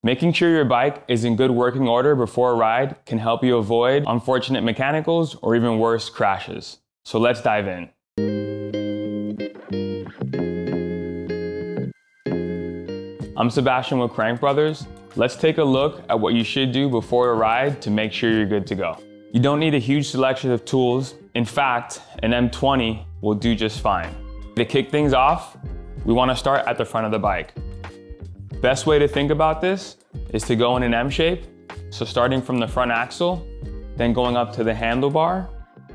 Making sure your bike is in good working order before a ride can help you avoid unfortunate mechanicals or even worse, crashes. So let's dive in. I'm Sebastian with Crankbrothers. Let's take a look at what you should do before a ride to make sure you're good to go. You don't need a huge selection of tools. In fact, an M20 will do just fine. To kick things off, we want to start at the front of the bike. Best way to think about this is to go in an M shape. So starting from the front axle, then going up to the handlebar,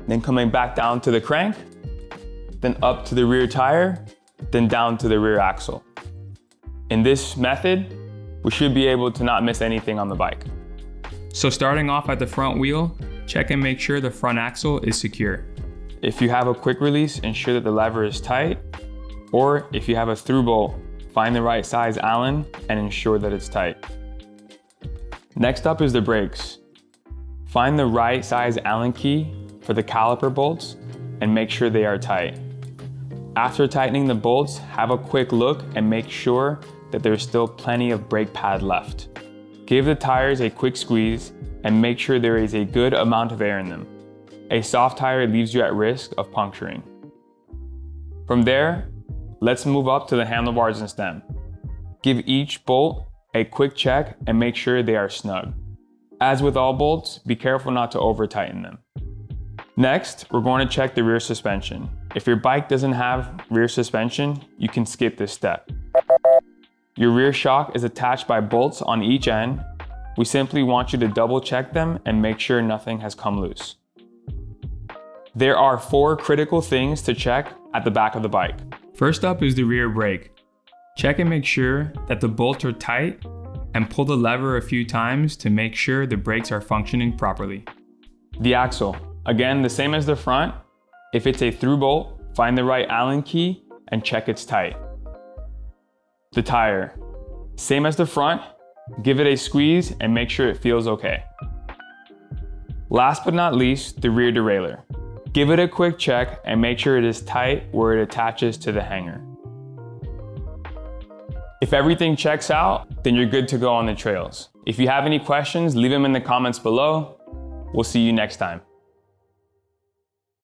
then coming back down to the crank, then up to the rear tire, then down to the rear axle. In this method, we should be able to not miss anything on the bike. So starting off at the front wheel, check and make sure the front axle is secure. If you have a quick release, ensure that the lever is tight, or if you have a through bolt, find the right size Allen and ensure that it's tight. Next up is the brakes. Find the right size Allen key for the caliper bolts and make sure they are tight. After tightening the bolts, have a quick look and make sure that there's still plenty of brake pad left. Give the tires a quick squeeze and make sure there is a good amount of air in them. A soft tire leaves you at risk of puncturing. From there, let's move up to the handlebars and stem. Give each bolt a quick check and make sure they are snug. As with all bolts, be careful not to over tighten them. Next, we're going to check the rear suspension. If your bike doesn't have rear suspension, you can skip this step. Your rear shock is attached by bolts on each end. We simply want you to double check them and make sure nothing has come loose. There are 4 critical things to check at the back of the bike. First up is the rear brake. Check and make sure that the bolts are tight and pull the lever a few times to make sure the brakes are functioning properly. The axle. Again, the same as the front. If it's a through bolt, find the right Allen key and check it's tight. The tire. Same as the front, give it a squeeze and make sure it feels okay. Last but not least, the rear derailleur. Give it a quick check and make sure it is tight where it attaches to the hanger. If everything checks out, then you're good to go on the trails. If you have any questions, leave them in the comments below. We'll see you next time.